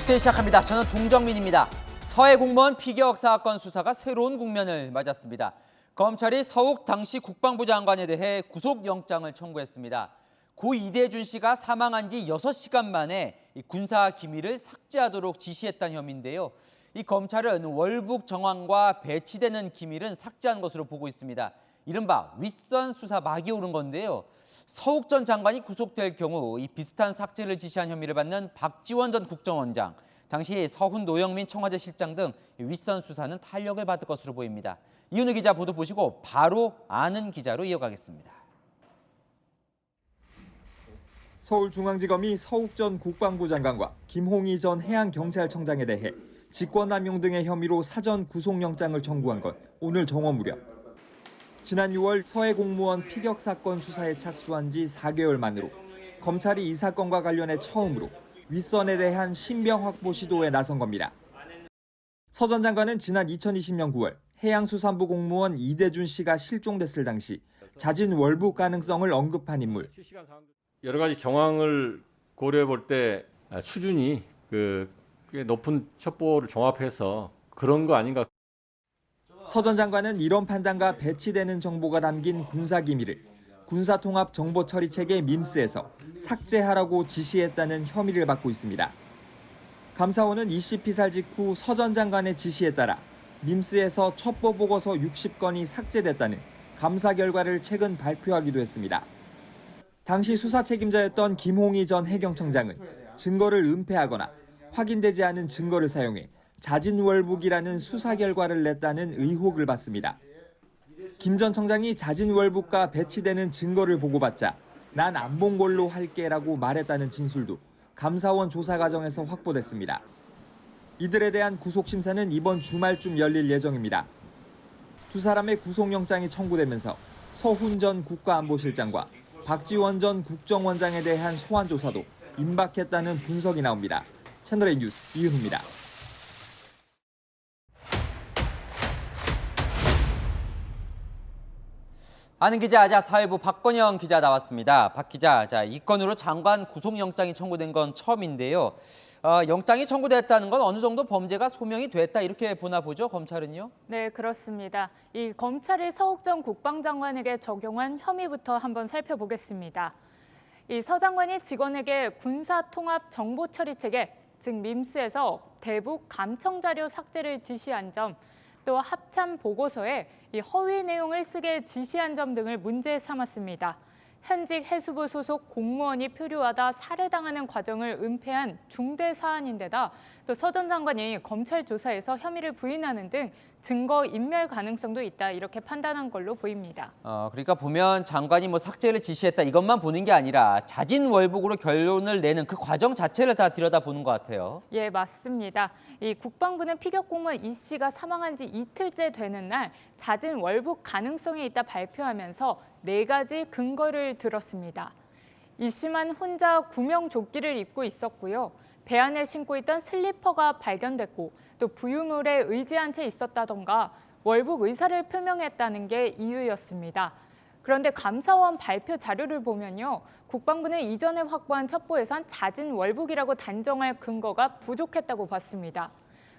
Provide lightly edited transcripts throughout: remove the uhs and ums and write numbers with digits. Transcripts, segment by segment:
뉴스데이 시작합니다. 저는 동정민입니다. 서해 공무원 피격 사건 수사가 새로운 국면을 맞았습니다. 검찰이 서욱 당시 국방부 장관에 대해 구속영장을 청구했습니다. 고 이대준 씨가 사망한 지 6시간 만에 군사 기밀을 삭제하도록 지시했다는 혐의인데요. 이 검찰은 월북 정황과 배치되는 기밀은 삭제한 것으로 보고 있습니다. 이른바 윗선 수사 막이 오른 건데요. 서욱 전 장관이 구속될 경우 이 비슷한 삭제를 지시한 혐의를 받는 박지원 전 국정원장, 당시 서훈 노영민 청와대 실장 등 윗선 수사는 탄력을 받을 것으로 보입니다. 이은우 기자 보도 보시고 바로 아는 기자로 이어가겠습니다. 서울중앙지검이 서욱 전 국방부 장관과 김홍희 전 해양경찰청장에 대해 직권남용 등의 혐의로 사전 구속영장을 청구한 건 오늘 정오 무렵. 지난 6월 서해 공무원 피격 사건 수사에 착수한 지 4개월 만으로 검찰이 이 사건과 관련해 처음으로 윗선에 대한 신병 확보 시도에 나선 겁니다. 서 전 장관은 지난 2020년 9월 해양수산부 공무원 이대준 씨가 실종됐을 당시 잦은 월북 가능성을 언급한 인물. 여러 가지 정황을 고려해 볼 때 수준이 꽤 높은 첩보를 종합해서 그런 거 아닌가. 서 전 장관은 이런 판단과 배치되는 정보가 담긴 군사기밀을 군사통합정보처리체계 밈스에서 삭제하라고 지시했다는 혐의를 받고 있습니다. 감사원은 이씨 피살 직후 서 전 장관의 지시에 따라 밈스에서 첩보 보고서 60건이 삭제됐다는 감사 결과를 최근 발표하기도 했습니다. 당시 수사 책임자였던 김홍희 전 해경청장은 증거를 은폐하거나 확인되지 않은 증거를 사용해 자진월북이라는 수사 결과를 냈다는 의혹을 받습니다. 김 전 청장이 자진월북과 배치되는 증거를 보고받자 난 안 본 걸로 할게라고 말했다는 진술도 감사원 조사 과정에서 확보됐습니다. 이들에 대한 구속심사는 이번 주말쯤 열릴 예정입니다. 두 사람의 구속영장이 청구되면서 서훈 전 국가안보실장과 박지원 전 국정원장에 대한 소환 조사도 임박했다는 분석이 나옵니다. 채널A 뉴스 이은우입니다. 아는 기자, 사회부 박건영 기자 나왔습니다. 박 기자, 이 건으로 장관 구속영장이 청구된 건 처음인데요. 영장이 청구됐다는 건 어느 정도 범죄가 소명이 됐다 이렇게 보나 보죠, 검찰은요? 네, 그렇습니다. 이 검찰이 서욱 전 국방장관에게 적용한 혐의부터 한번 살펴보겠습니다. 이 서 장관이 직원에게 군사통합정보처리체계, 즉 밈스에서 대북 감청자료 삭제를 지시한 점, 또 합참 보고서에 이 허위 내용을 쓰게 지시한 점 등을 문제 삼았습니다. 현직 해수부 소속 공무원이 표류하다 살해당하는 과정을 은폐한 중대 사안인데다 또 서 전 장관이 검찰 조사에서 혐의를 부인하는 등 증거 인멸 가능성도 있다 이렇게 판단한 걸로 보입니다. 그러니까 보면 장관이 삭제를 지시했다 이것만 보는 게 아니라 자진월북으로 결론을 내는 그 과정 자체를 다 들여다보는 것 같아요. 예, 맞습니다. 이 국방부는 피격 공무원 이 씨가 사망한 지 이틀째 되는 날 자진월북 가능성이 있다 발표하면서 4가지 근거를 들었습니다. 이 씨만 혼자 구명조끼를 입고 있었고요. 배 안에 신고 있던 슬리퍼가 발견됐고 또 부유물에 의지한 채 있었다던가 월북 의사를 표명했다는 게 이유였습니다. 그런데 감사원 발표 자료를 보면요. 국방부는 이전에 확보한 첩보에선 자진월북이라고 단정할 근거가 부족했다고 봤습니다.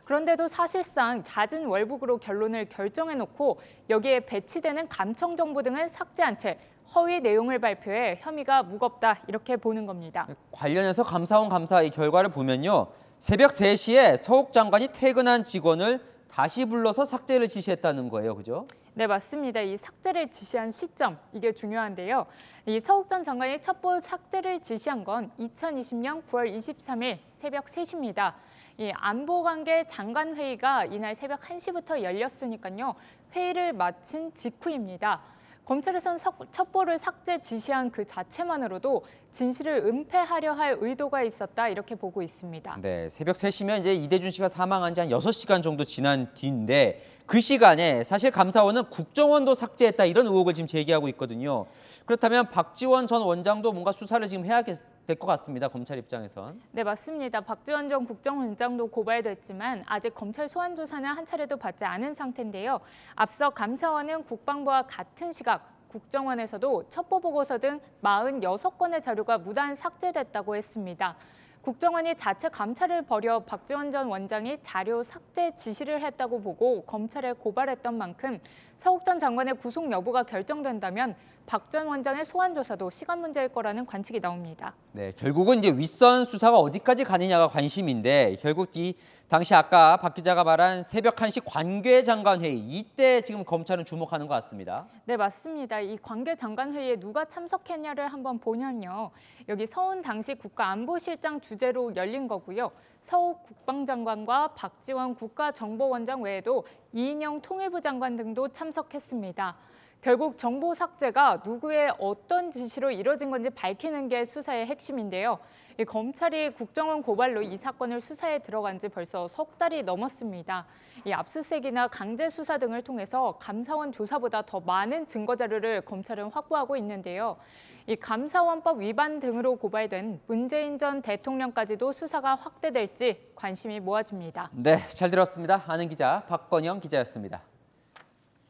그런데도 사실상 자진월북으로 결론을 결정해놓고 여기에 배치되는 감청 정보 등은 삭제한 채 허위 내용을 발표해 혐의가 무겁다 이렇게 보는 겁니다. 관련해서 감사원 감사 이 결과를 보면요. 새벽 3시에 서욱 장관이 퇴근한 직원을 다시 불러서 삭제를 지시했다는 거예요. 그죠? 네, 맞습니다. 이 삭제를 지시한 시점, 이게 중요한데요. 이 서욱 전 장관이 첩보 삭제를 지시한 건 2020년 9월 23일 새벽 3시입니다. 이 안보관계 장관회의가 이날 새벽 1시부터 열렸으니까요. 회의를 마친 직후입니다. 검찰에선 첩보를 삭제 지시한 그 자체만으로도 진실을 은폐하려 할 의도가 있었다 이렇게 보고 있습니다. 네, 새벽 3시면 이제 이대준 씨가 사망한 지 한 6시간 정도 지난 뒤인데 그 시간에 사실 감사원은 국정원도 삭제했다 이런 의혹을 지금 제기하고 있거든요. 그렇다면 박지원 전 원장도 뭔가 수사를 지금 해야 될 것 같습니다. 검찰 입장에선. 네, 맞습니다. 박지원 전 국정원장도 고발됐지만 아직 검찰 소환 조사는 한 차례도 받지 않은 상태인데요. 앞서 감사원은 국방부와 같은 시각 국정원에서도 첩보 보고서 등 46건의 자료가 무단 삭제됐다고 했습니다. 국정원이 자체 감찰을 벌여 박지원 전 원장이 자료 삭제 지시를 했다고 보고 검찰에 고발했던 만큼 서욱 전 장관의 구속 여부가 결정된다면 박 전 원장의 소환 조사도 시간 문제일 거라는 관측이 나옵니다. 네, 결국은 이제 윗선 수사가 어디까지 가느냐가 관심인데 결국 이 당시 아까 박 기자가 말한 새벽 1시 관계장관회의 이때 지금 검찰은 주목하는 것 같습니다. 네, 맞습니다. 이 관계장관회의에 누가 참석했냐를 한번 보면요. 여기 서훈 당시 국가안보실장 주재로 열린 거고요. 서욱 국방장관과 박지원 국가정보원장 외에도 이인영 통일부 장관 등도 참석했습니다. 결국 정보 삭제가 누구의 어떤 지시로 이뤄진 건지 밝히는 게 수사의 핵심인데요. 검찰이 국정원 고발로 이 사건을 수사에 들어간 지 벌써 석 달이 넘었습니다. 이 압수수색이나 강제 수사 등을 통해서 감사원 조사보다 더 많은 증거 자료를 검찰은 확보하고 있는데요. 이 감사원법 위반 등으로 고발된 문재인 전 대통령까지도 수사가 확대될지 관심이 모아집니다. 네, 잘 들었습니다. 아는 기자 박건영 기자였습니다.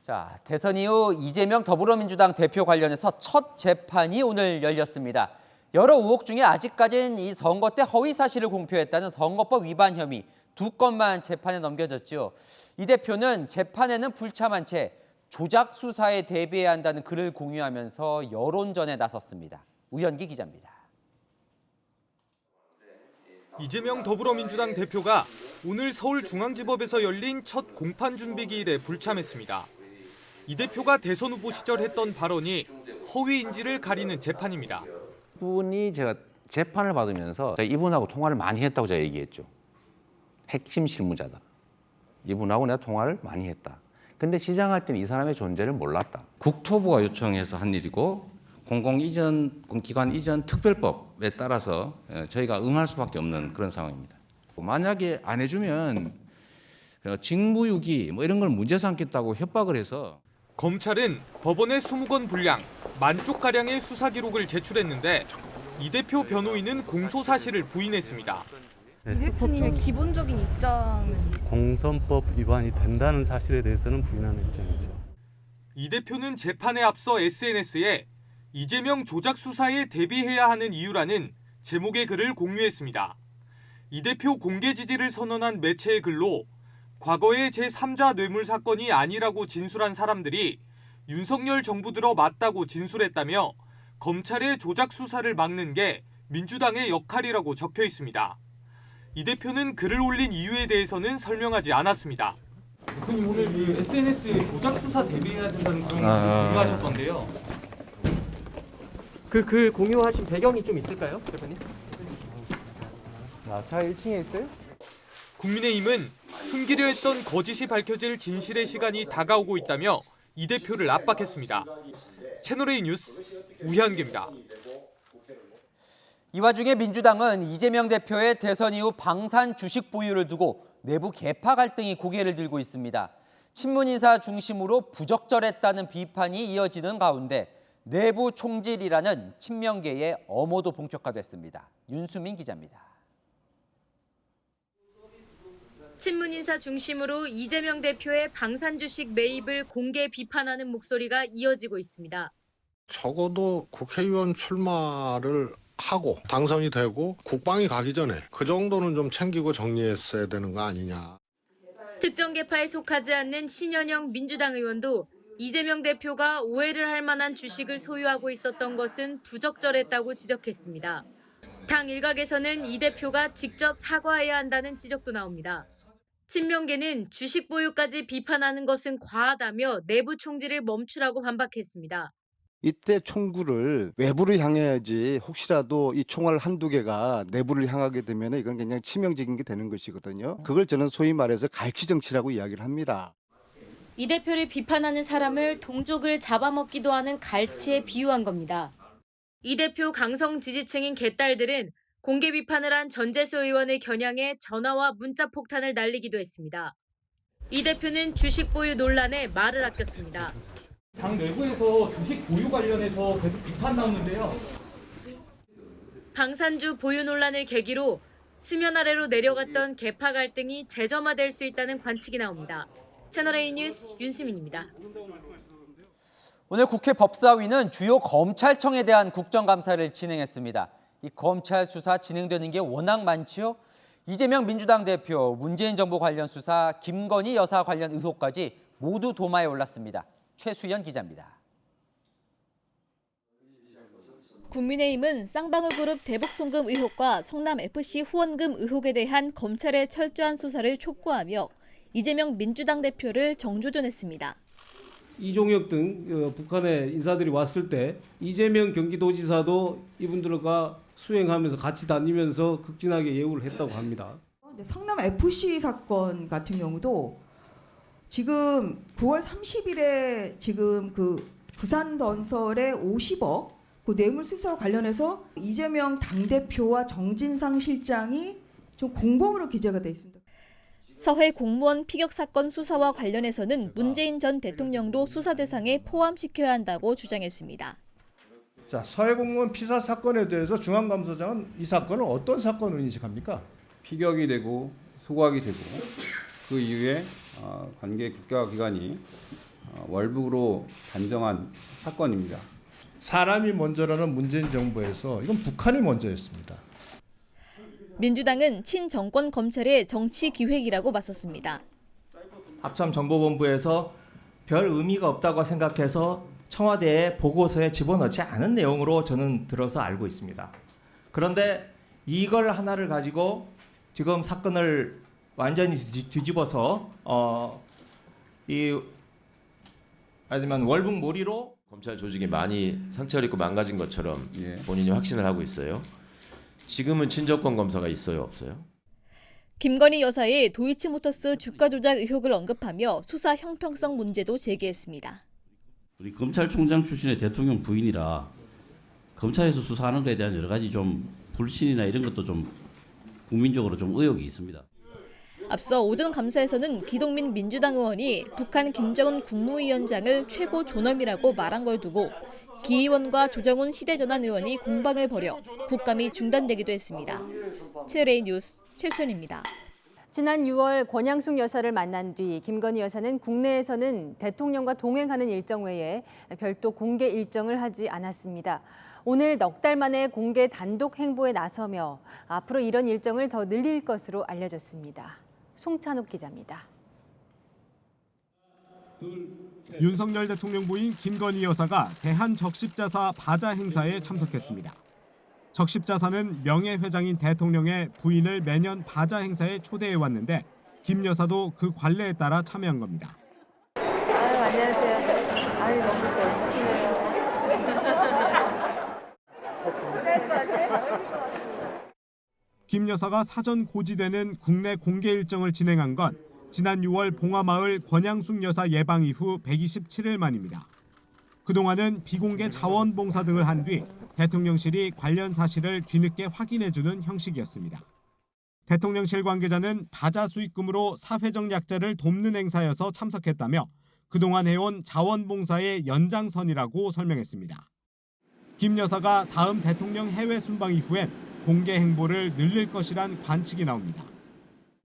자, 대선 이후 이재명 더불어민주당 대표 관련해서 첫 재판이 오늘 열렸습니다. 여러 의혹 중에 아직까지는 이 선거 때 허위 사실을 공표했다는 선거법 위반 혐의 2건만 재판에 넘겨졌죠. 이 대표는 재판에는 불참한 채 조작 수사에 대비해야 한다는 글을 공유하면서 여론전에 나섰습니다. 우현기 기자입니다. 이재명 더불어민주당 대표가 오늘 서울중앙지법에서 열린 첫 공판 준비기일에 불참했습니다. 이 대표가 대선 후보 시절 했던 발언이 허위인지를 가리는 재판입니다. 이분이 제가 재판을 받으면서 이분하고 통화를 많이 했다고 제가 얘기했죠. 핵심 실무자다. 이분하고 내가 통화를 많이 했다. 근데 시장할 때는 이 사람의 존재를 몰랐다. 국토부가 요청해서 한 일이고 공공기관 이전 특별법에 따라서 저희가 응할 수밖에 없는 그런 상황입니다. 만약에 안 해주면 직무유기 이런 걸 문제 삼겠다고 협박을 해서 검찰은 법원에 20건 분량, 10,000쪽가량의 수사 기록을 제출했는데 이 대표 변호인은 공소 사실을 부인했습니다. 이 대표님의 기본적인 입장은 공선법 위반이 된다는 사실에 대해서는 부인하는 입장이죠. 이 대표는 재판에 앞서 SNS에 이재명 조작 수사에 대비해야 하는 이유라는 제목의 글을 공유했습니다. 이 대표 공개 지지를 선언한 매체의 글로 과거의 제3자 뇌물 사건이 아니라고 진술한 사람들이 윤석열 정부 들어 맞다고 진술했다며 검찰의 조작 수사를 막는 게 민주당의 역할이라고 적혀 있습니다. 이 대표는 글을 올린 이유에 대해서는 설명하지 않았습니다. 대표님 오늘 그 SNS에 조작 수사 대비해야 된다는 그런 걸 공유하셨던데요. 그 글 공유하신 배경이 좀 있을까요, 대표님? 차 1층에 있어요? 국민의힘은 숨기려 했던 거짓이 밝혀질 진실의 시간이 다가오고 있다며 이 대표를 압박했습니다. 채널A 뉴스 우현기입니다. 이 와중에 민주당은 이재명 대표의 대선 이후 방산 주식 보유를 두고 내부 계파 갈등이 고개를 들고 있습니다. 친문 인사 중심으로 부적절했다는 비판이 이어지는 가운데 내부 총질이라는 친명계의 엄호도 본격화됐습니다. 윤수민 기자입니다. 친문 인사 중심으로 이재명 대표의 방산 주식 매입을 공개 비판하는 목소리가 이어지고 있습니다. 적어도 국회의원 출마를 하고 당선이 되고 국방이 가기 전에 그 정도는 좀 챙기고 정리했어야 되는 거 아니냐. 특정 계파에 속하지 않는 신현영 민주당 의원도 이재명 대표가 오해를 할 만한 주식을 소유하고 있었던 것은 부적절했다고 지적했습니다. 당 일각에서는 이 대표가 직접 사과해야 한다는 지적도 나옵니다. 친명계는 주식 보유까지 비판하는 것은 과하다며 내부 총질을 멈추라고 반박했습니다. 이때 총구를 외부를 향해야지 혹시라도 이 총알 한두 개가 내부를 향하게 되면 이건 굉장히 치명적인 게 되는 것이거든요. 그걸 저는 소위 말해서 갈치정치라고 이야기를 합니다. 이 대표를 비판하는 사람을 동족을 잡아먹기도 하는 갈치에 비유한 겁니다. 이 대표 강성 지지층인 개딸들은 공개 비판을 한 전재수 의원을 겨냥해 전화와 문자 폭탄을 날리기도 했습니다. 이 대표는 주식 보유 논란에 말을 아꼈습니다. 당 내부에서 주식 보유 관련해서 계속 비판 나오는데요. 방산주 보유 논란을 계기로 수면 아래로 내려갔던 계파 갈등이 재점화될 수 있다는 관측이 나옵니다. 채널A 뉴스 윤수민입니다. 오늘 국회 법사위는 주요 검찰청에 대한 국정감사를 진행했습니다. 이 검찰 수사 진행되는 게 워낙 많지요. 이재명 민주당 대표, 문재인 정부 관련 수사, 김건희 여사 관련 의혹까지 모두 도마에 올랐습니다. 최수연 기자입니다. 국민의힘은 쌍방울 그룹 대북 송금 의혹과 성남FC 후원금 의혹에 대한 검찰의 철저한 수사를 촉구하며 이재명 민주당 대표를 정조준했습니다. 이종혁 등 북한의 인사들이 왔을 때 이재명 경기도지사도 이분들과 수행하면서 같이 다니면서 극진하게 예우를 했다고 합니다. 성남FC 사건 같은 경우도 지금 9월 30일에 지금 그 부산건설의 50억 그 뇌물수수와 관련해서 이재명 당대표와 정진상 실장이 좀 공범으로 기재가 돼 있습니다. 서해 공무원 피격 사건 수사와 관련해서는 문재인 전 대통령도 수사 대상에 포함시켜야 한다고 주장했습니다. 자, 서해 공무원 피살 사건에 대해서 중앙감사장은 이 사건을 어떤 사건으로 인식합니까? 피격이 되고 소각이 되고 그 이후에 관계 국가기관이 월북으로 단정한 사건입니다. 사람이 먼저라는 문재인 정부에서 이건 북한이 먼저였습니다. 민주당은 친정권 검찰의 정치 기획이라고 맞섰습니다. 합참정보본부에서 별 의미가 없다고 생각해서 청와대의 보고서에 집어넣지 않은 내용으로 저는 들어서 알고 있습니다. 그런데 이걸 하나를 가지고 지금 사건을 완전히 뒤집어서 아니면 월북몰이로 검찰 조직이 많이 상처를 입고 망가진 것처럼 본인이 확신을 하고 있어요. 지금은 친정권 검사가 있어요, 없어요? 김건희 여사의 도이치모터스 주가 조작 의혹을 언급하며 수사 형평성 문제도 제기했습니다. 우리 검찰총장 출신의 대통령 부인이라 검찰에서 수사하는 것에 대한 여러 가지 좀 불신이나 이런 것도 좀 국민적으로 좀 의혹이 있습니다. 앞서 오전 감사에서는 기동민 민주당 의원이 북한 김정은 국무위원장을 최고 존엄이라고 말한 걸 두고 기 의원과 조정훈 시대전환 의원이 공방을 벌여 국감이 중단되기도 했습니다. TLA 뉴스 최수연입니다. 지난 6월 권양숙 여사를 만난 뒤 김건희 여사는 국내에서는 대통령과 동행하는 일정 외에 별도 공개 일정을 하지 않았습니다. 오늘 넉 달 만에 공개 단독 행보에 나서며 앞으로 이런 일정을 더 늘릴 것으로 알려졌습니다. 송찬욱 기자입니다. 윤석열 대통령 부인 김건희 여사가 대한적십자사 바자 행사에 참석했습니다. 적십자사는 명예회장인 대통령의 부인을 매년 바자 행사에 초대해 왔는데 김 여사도 그 관례에 따라 참여한 겁니다. 안녕하세요. 너무 멋지시네요. 김 여사가 사전 고지되는 국내 공개 일정을 진행한 건 지난 6월 봉화마을 권양숙 여사 예방 이후 127일 만입니다. 그동안은 비공개 자원봉사 등을 한 뒤 대통령실이 관련 사실을 뒤늦게 확인해주는 형식이었습니다. 대통령실 관계자는 바자 수익금으로 사회적 약자를 돕는 행사여서 참석했다며 그동안 해온 자원봉사의 연장선이라고 설명했습니다. 김 여사가 다음 대통령 해외 순방 이후엔 공개 행보를 늘릴 것이란 관측이 나옵니다.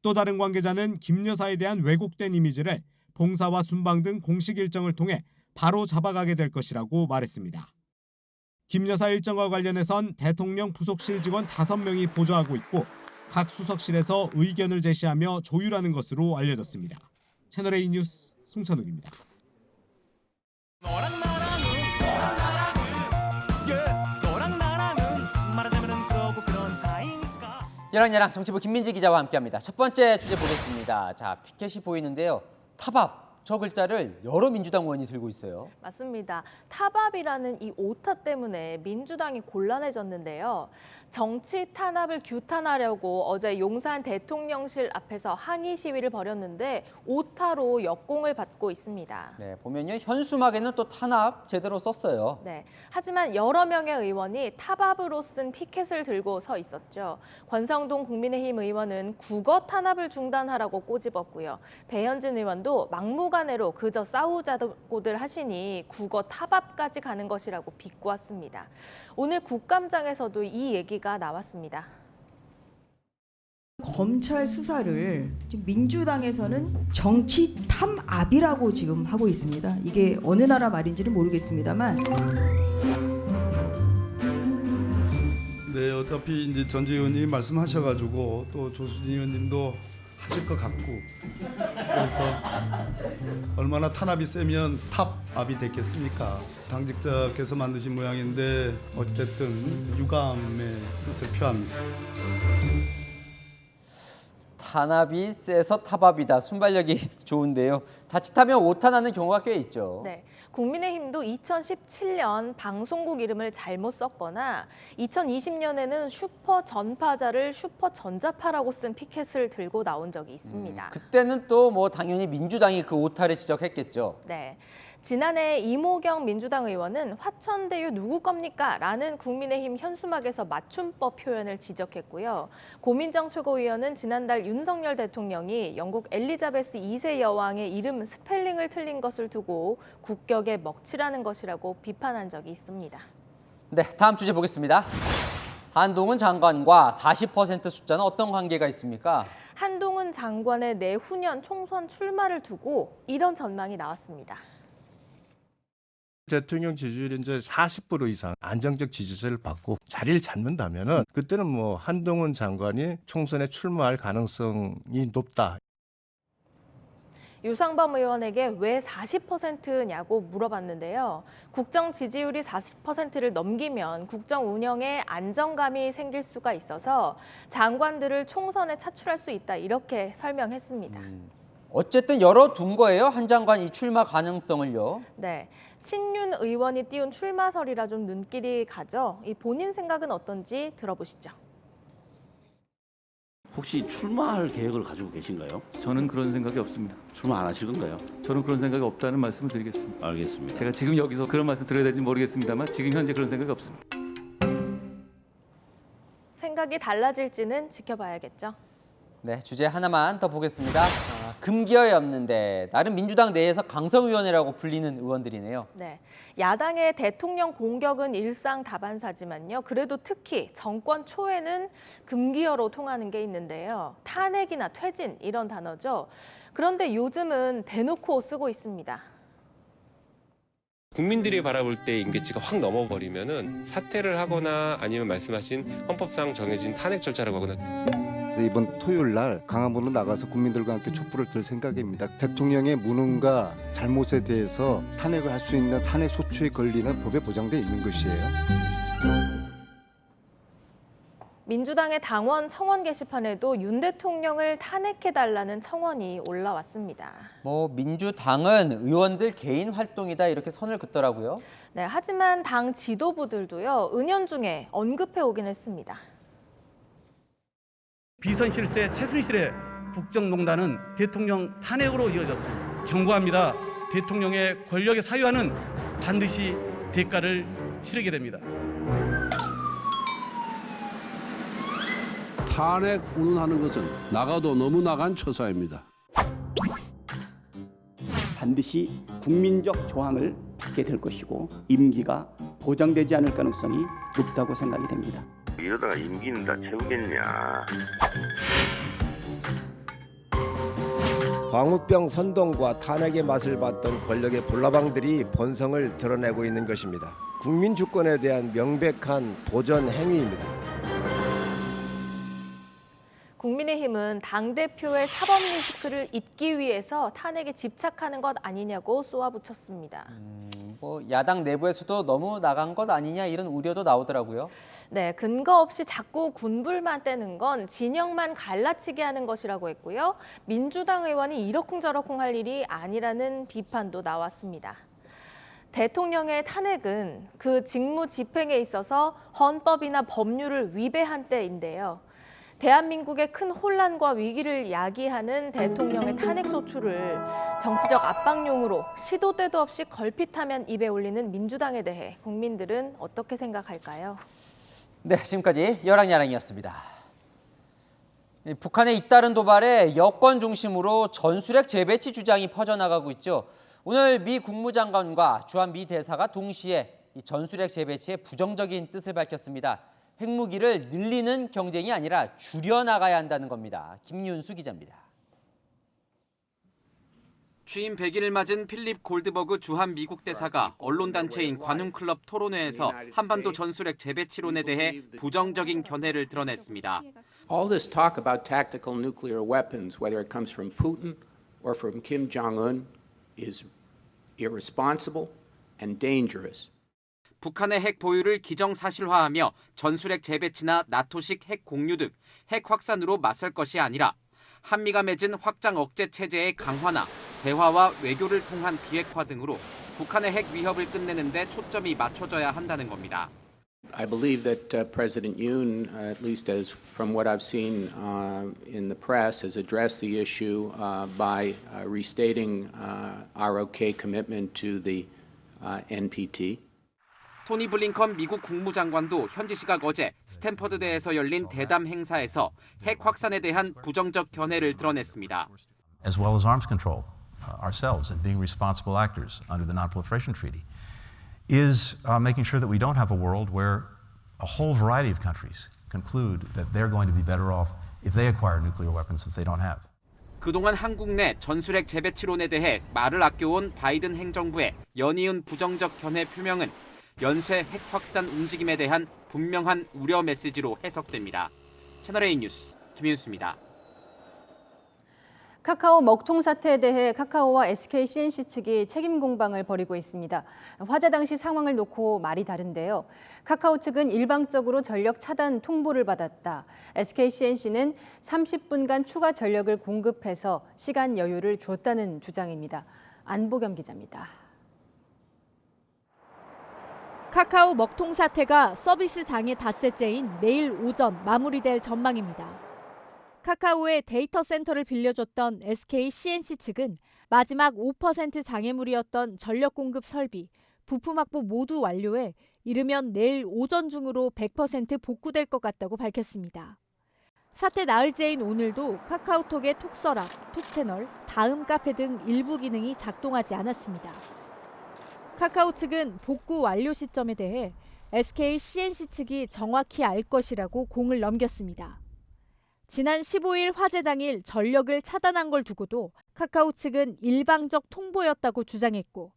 또 다른 관계자는 김 여사에 대한 왜곡된 이미지를 봉사와 순방 등 공식 일정을 통해 바로 잡아가게 될 것이라고 말했습니다. 김 여사 일정과 관련해선 대통령 부속실 직원 5명이 보좌하고 있고 각 수석실에서 의견을 제시하며 조율하는 것으로 알려졌습니다. 채널A 뉴스 송찬욱입니다. 여랑야랑 정치부 김민지 기자와 함께합니다. 첫 번째 주제 보겠습니다. 자, 피켓이 보이는데요. 타밥, 저 글자를 여러 민주당 의원이 들고 있어요. 맞습니다. 타밥이라는 이 오타 때문에 민주당이 곤란해졌는데요. 정치 탄압을 규탄하려고 어제 용산 대통령실 앞에서 항의 시위를 벌였는데 오타로 역공을 받고 있습니다. 네, 보면요. 현수막에는 또 탄압 제대로 썼어요. 네, 하지만 여러 명의 의원이 타밥으로 쓴 피켓을 들고 서 있었죠. 권성동 국민의힘 의원은 국어 탄압을 중단하라고 꼬집었고요. 배현진 의원도 막무가내로 그저 싸우자고들 하시니 국어 타밥까지 가는 것이라고 비꼬았습니다. 오늘 국감장에서도 이 얘기가 나왔습니다. 검찰 수사를 지금 민주당에서는 정치 탐압이라고 지금 하고 있습니다. 이게 어느 나라 말인지는 모르겠습니다만 네, 어차피 이제 전재 의원님이 말씀하셔가지고 또 조수진 의원님도 하실 것 같고 그래서 얼마나 탄압이 세면 탑압이 됐겠습니까? 당직자께서 만드신 모양인데 어찌됐든 유감의 뜻을 표합니다. 탄압이 세서 탑압이다. 순발력이 좋은데요. 자칫하면 오탄하는 경우가 꽤 있죠. 네. 국민의힘도 2017년 방송국 이름을 잘못 썼거나 2020년에는 슈퍼 전파자를 슈퍼 전자파라고 쓴 피켓을 들고 나온 적이 있습니다. 그때는 또 뭐 당연히 민주당이 그 오타를 지적했겠죠. 네. 지난해 이모경 민주당 의원은 화천대유 누구 겁니까? 라는 국민의힘 현수막에서 맞춤법 표현을 지적했고요. 고민정 최고위원은 지난달 윤석열 대통령이 영국 엘리자베스 2세 여왕의 이름 스펠링을 틀린 것을 두고 국격에 먹칠하는 것이라고 비판한 적이 있습니다. 네, 다음 주제 보겠습니다. 한동훈 장관과 40% 숫자는 어떤 관계가 있습니까? 한동훈 장관의 내후년 총선 출마를 두고 이런 전망이 나왔습니다. 대통령 지지율이 이제 40% 이상 안정적 지지세를 받고 자리를 잡는다면은 그때는 뭐 한동훈 장관이 총선에 출마할 가능성이 높다. 유상범 의원에게 왜 40%냐고 물어봤는데요. 국정 지지율이 40%를 넘기면 국정 운영에 안정감이 생길 수가 있어서 장관들을 총선에 차출할 수 있다 이렇게 설명했습니다. 어쨌든 열어둔 거예요. 한 장관 이 출마 가능성을요. 네. 친윤 의원이 띄운 출마설이라 좀 눈길이 가죠. 이 본인 생각은 어떤지 들어보시죠. 혹시 출마할 계획을 가지고 계신가요? 저는 그런 생각이 없습니다. 출마 안 하실 건가요? 저는 그런 생각이 없다는 말씀을 드리겠습니다. 알겠습니다. 제가 지금 여기서 그런 말씀 드려야 될지 모르겠습니다만 지금 현재 그런 생각이 없습니다. 생각이 달라질지는 지켜봐야겠죠. 네, 주제 하나만 더 보겠습니다. 금기어에 없는데 나름 민주당 내에서 강성위원회라고 불리는 의원들이네요. 네, 야당의 대통령 공격은 일상다반사지만요. 그래도 특히 정권 초에는 금기어로 통하는 게 있는데요. 탄핵이나 퇴진 이런 단어죠. 그런데 요즘은 대놓고 쓰고 있습니다. 국민들이 바라볼 때 임기치가 확 넘어버리면은 사퇴를 하거나 아니면 말씀하신 헌법상 정해진 탄핵 절차라고 하거나. 이번 토요일 날 강화문으로 나가서 국민들과 함께 촛불을 들 생각입니다. 대통령의 무능과 잘못에 대해서 탄핵을 할 수 있는 탄핵 소추의 권리는 법에 보장되어 있는 것이에요. 민주당의 당원 청원 게시판에도 윤 대통령을 탄핵해달라는 청원이 올라왔습니다. 뭐 민주당은 의원들 개인 활동이다 이렇게 선을 긋더라고요. 네, 하지만 당 지도부들도요. 은연중에 언급해 오긴 했습니다. 비선 실세 최순실의 국정농단은 대통령 탄핵으로 이어졌습니다. 경고합니다. 대통령의 권력의 사유화는 반드시 대가를 치르게 됩니다. 탄핵 운운하는 것은 나가도 너무 나간 처사입니다. 반드시 국민적 저항을 받게 될 것이고 임기가 보장되지 않을 가능성이 높다고 생각이 됩니다. 이러다가 임기는 다 채우겠냐. 광우병 선동과 탄핵의 맛을 봤던 권력의 불나방들이 본성을 드러내고 있는 것입니다. 국민 주권에 대한 명백한 도전 행위입니다. 국민의힘은 당대표의 사법 리스크를 잇기 위해서 탄핵에 집착하는 것 아니냐고 쏘아붙였습니다. 뭐 야당 내부에서도 너무 나간 것 아니냐 이런 우려도 나오더라고요. 네, 근거 없이 자꾸 군불만 떼는 건 진영만 갈라치게 하는 것이라고 했고요. 민주당 의원이 이러쿵저러쿵 할 일이 아니라는 비판도 나왔습니다. 대통령의 탄핵은 그 직무 집행에 있어서 헌법이나 법률을 위배한 때인데요. 대한민국의 큰 혼란과 위기를 야기하는 대통령의 탄핵 소추를 정치적 압박용으로 시도 때도 없이 걸핏하면 입에 올리는 민주당에 대해 국민들은 어떻게 생각할까요? 네, 지금까지 여랑야랑이었습니다. 북한의 잇따른 도발에 여권 중심으로 전술핵 재배치 주장이 퍼져나가고 있죠. 오늘 미 국무장관과 주한 미 대사가 동시에 이 전술핵 재배치에 부정적인 뜻을 밝혔습니다. 핵무기를 늘리는 경쟁이 아니라 줄여나가야 한다는 겁니다. 김윤수 기자입니다. 취임 100일을 맞은 필립 골드버그 주한 미국 대사가 언론단체인 관훈클럽 토론회에서 한반도 전술핵 재배치론에 대해 부정적인 견해를 드러냈습니다. All this talk about tactical nuclear weapons, whether it comes from Putin or from Kim Jong-un, is irresponsible and dangerous. 북한의 핵 보유를 기정사실화하며 전술핵 재배치나 나토식 핵 공유 등 핵 확산으로 맞설 것이 아니라 한미가 맺은 확장 억제 체제의 강화나 대화와 외교를 통한 비핵화 등으로 북한의 핵 위협을 끝내는 데 초점이 맞춰져야 한다는 겁니다. I believe that President Yoon, at least as from what I've seen in the press, has addressed the issue by restating our OK commitment to the NPT. 토니 블링컨 미국 국무장관도 현지 시각 어제 스탠퍼드대에서 열린 대담 행사에서 핵 확산에 대한 부정적 견해를 드러냈습니다. As well as arms control ourselves and being responsible actors under the Non-Proliferation Treaty is making sure that we don't have a world where a whole variety of countries conclude that they're going to be better off if they acquire nuclear weapons that they don't have. 그동안 한국 내 전술핵 재배치론에 대해 말을 아껴온 바이든 행정부의 연이은 부정적 견해 표명은 연쇄 핵 확산 움직임에 대한 분명한 우려 메시지로 해석됩니다. 채널A 뉴스 김윤수입니다. 카카오 먹통 사태에 대해 카카오와 SK C&C 측이 책임 공방을 벌이고 있습니다. 화재 당시 상황을 놓고 말이 다른데요. 카카오 측은 일방적으로 전력 차단 통보를 받았다. SK C&C는 30분간 추가 전력을 공급해서 시간 여유를 줬다는 주장입니다. 안보겸 기자입니다. 카카오 먹통 사태가 서비스 장애 닷새째인 내일 오전 마무리될 전망입니다. 카카오의 데이터 센터를 빌려줬던 SK C&C 측은 마지막 5% 장애물이었던 전력 공급 설비, 부품 확보 모두 완료해 이르면 내일 오전 중으로 100% 복구될 것 같다고 밝혔습니다. 사태 나흘째인 오늘도 카카오톡의 톡서랍, 톡채널, 다음 카페 등 일부 기능이 작동하지 않았습니다. 카카오 측은 복구 완료 시점에 대해 SK C&C 측이 정확히 알 것이라고 공을 넘겼습니다. 지난 15일 화재 당일 전력을 차단한 걸 두고도 카카오 측은 일방적 통보였다고 주장했고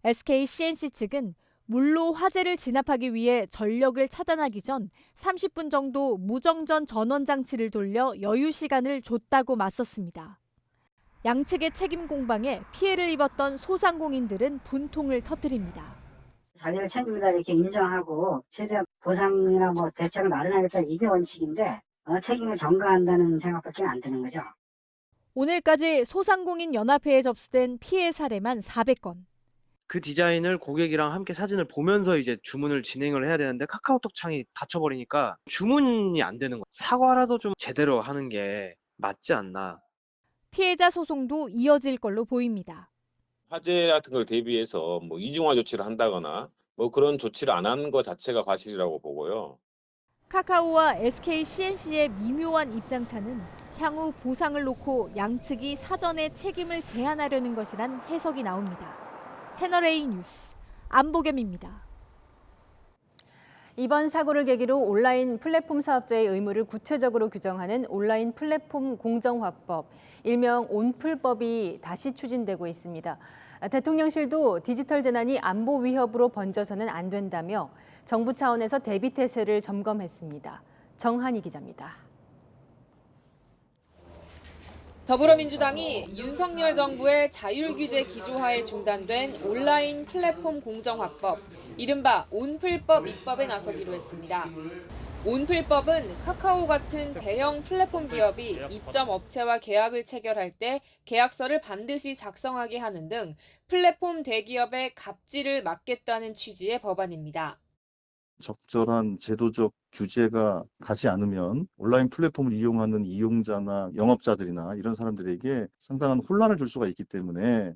SK C&C 측은 물로 화재를 진압하기 위해 전력을 차단하기 전 30분 정도 무정전 전원 장치를 돌려 여유 시간을 줬다고 맞섰습니다. 양측의 책임 공방에 피해를 입었던 소상공인들은 분통을 터뜨립니다. 자기를 책임이다 이렇게 인정하고 최대한 보상이나 대책을 마련하겠다 이게 원칙인데 책임을 전가한다는 생각밖에 안 드는 거죠. 오늘까지 소상공인 연합회에 접수된 피해 사례만 400건. 그 디자인을 고객이랑 함께 사진을 보면서 이제 주문을 진행을 해야 되는데 카카오톡 창이 닫혀버리니까 주문이 안 되는 거예요. 사과라도 좀 제대로 하는 게 맞지 않나. 피해자 소송도 이어질 걸로 보입니다. 화재 같은 걸 대비해서 이중화 조치를 한다거나 그런 조치를 안 한 것 자체가 과실이라고 보고요. 카카오와 SK C&C의 미묘한 입장차는 향후 보상을 놓고 양측이 사전에 책임을 제한하려는 것이란 해석이 나옵니다. 채널A 뉴스 안보겸입니다. 이번 사고를 계기로 온라인 플랫폼 사업자의 의무를 구체적으로 규정하는 온라인 플랫폼 공정화법, 일명 온플법이 다시 추진되고 있습니다. 대통령실도 디지털 재난이 안보 위협으로 번져서는 안 된다며 정부 차원에서 대비 태세를 점검했습니다. 정한희 기자입니다. 더불어민주당이 윤석열 정부의 자율규제 기조하에 중단된 온라인 플랫폼 공정화법, 이른바 온플법 입법에 나서기로 했습니다. 온플법은 카카오 같은 대형 플랫폼 기업이 입점 업체와 계약을 체결할 때 계약서를 반드시 작성하게 하는 등 플랫폼 대기업의 갑질을 막겠다는 취지의 법안입니다. 적절한 제도적 규제가 가지 않으면 온라인 플랫폼을 이용하는 이용자나 영업자들이나 이런 사람들에게 상당한 혼란을 줄 수가 있기 때문에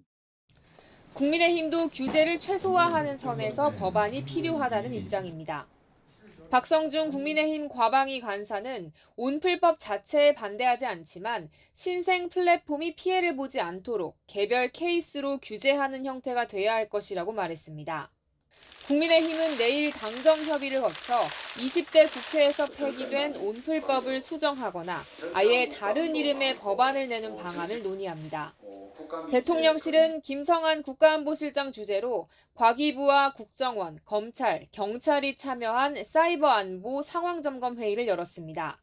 국민의힘도 규제를 최소화하는 선에서 법안이 필요하다는 입장입니다. 박성중 국민의힘 과방위 간사는 온플법 자체에 반대하지 않지만 신생 플랫폼이 피해를 보지 않도록 개별 케이스로 규제하는 형태가 돼야 할 것이라고 말했습니다. 국민의힘은 내일 당정 협의를 거쳐 20대 국회에서 폐기된 온풀법을 수정하거나 아예 다른 이름의 법안을 내는 방안을 논의합니다. 대통령실은 김성한 국가안보실장 주재로 과기부와 국정원, 검찰, 경찰이 참여한 사이버 안보 상황점검 회의를 열었습니다.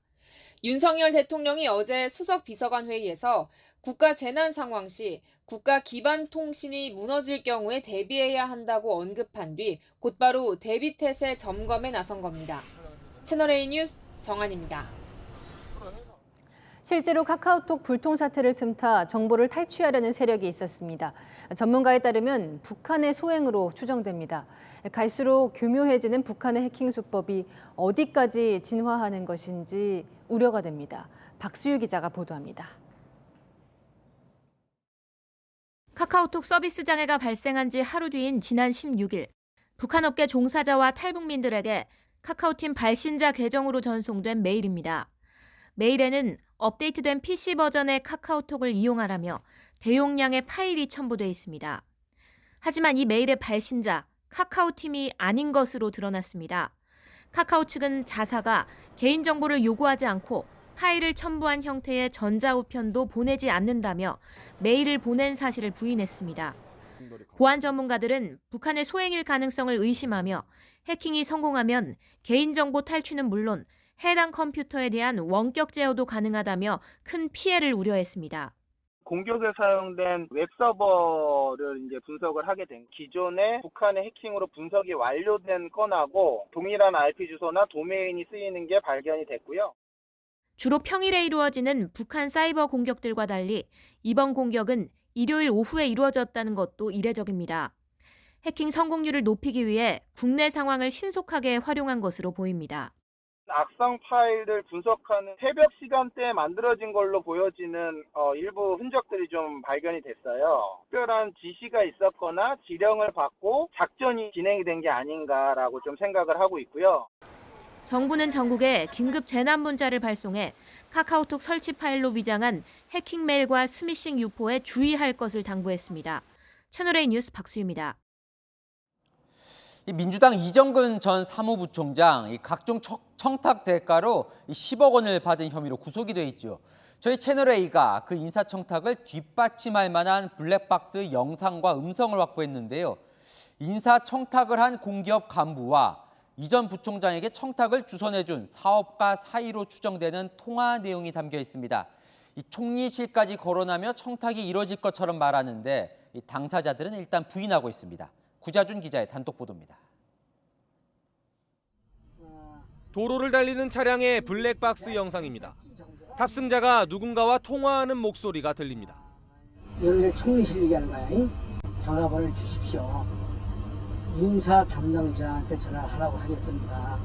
윤석열 대통령이 어제 수석 비서관 회의에서 국가 재난 상황 시 국가 기반 통신이 무너질 경우에 대비해야 한다고 언급한 뒤 곧바로 대비태세 점검에 나선 겁니다. 채널A 뉴스 정한입니다. 실제로 카카오톡 불통 사태를 틈타 정보를 탈취하려는 세력이 있었습니다. 전문가에 따르면 북한의 소행으로 추정됩니다. 갈수록 교묘해지는 북한의 해킹 수법이 어디까지 진화하는 것인지 우려가 됩니다. 박수유 기자가 보도합니다. 카카오톡 서비스 장애가 발생한 지 하루 뒤인 지난 16일, 북한 업계 종사자와 탈북민들에게 카카오팀 발신자 계정으로 전송된 메일입니다. 메일에는 업데이트된 PC 버전의 카카오톡을 이용하라며 대용량의 파일이 첨부돼 있습니다. 하지만 이 메일의 발신자, 카카오팀이 아닌 것으로 드러났습니다. 카카오 측은 자사가 개인정보를 요구하지 않고 파일을 첨부한 형태의 전자우편도 보내지 않는다며 메일을 보낸 사실을 부인했습니다. 보안 전문가들은 북한의 소행일 가능성을 의심하며 해킹이 성공하면 개인정보 탈취는 물론 해당 컴퓨터에 대한 원격 제어도 가능하다며 큰 피해를 우려했습니다. 공격에 사용된 웹서버를 이제 분석을 하게 된 기존의 북한의 해킹으로 분석이 완료된 건하고 동일한 IP 주소나 도메인이 쓰이는 게 발견이 됐고요. 주로 평일에 이루어지는 북한 사이버 공격들과 달리 이번 공격은 일요일 오후에 이루어졌다는 것도 이례적입니다. 해킹 성공률을 높이기 위해 국내 상황을 신속하게 활용한 것으로 보입니다. 악성 파일을 분석하는 새벽 시간대에 만들어진 걸로 보여지는 일부 흔적들이 좀 발견이 됐어요. 특별한 지시가 있었거나 지령을 받고 작전이 진행이 된 게 아닌가라고 좀 생각을 하고 있고요. 정부는 전국에 긴급 재난 문자를 발송해 카카오톡 설치 파일로 위장한 해킹 메일과 스미싱 유포에 주의할 것을 당부했습니다. 채널A 뉴스 박수유입니다. 민주당 이정근 전 사무부총장 각종 청탁 대가로 10억 원을 받은 혐의로 구속이 돼 있죠. 저희 채널A가 그 인사청탁을 뒷받침할 만한 블랙박스 영상과 음성을 확보했는데요. 인사청탁을 한 공기업 간부와 이 전 부총장에게 청탁을 주선해준 사업가 사이로 추정되는 통화 내용이 담겨 있습니다. 이 총리실까지 거론하며 청탁이 이뤄질 것처럼 말하는데 이 당사자들은 일단 부인하고 있습니다. 구자준 기자의 단독 보도입니다. 도로를 달리는 차량의 블랙박스 영상입니다. 탑승자가 누군가와 통화하는 목소리가 들립니다. 여기 총리실 얘기하는 거야. 전화번호를 주십시오. 인사 담당자한테 전화하라고 하겠습니다.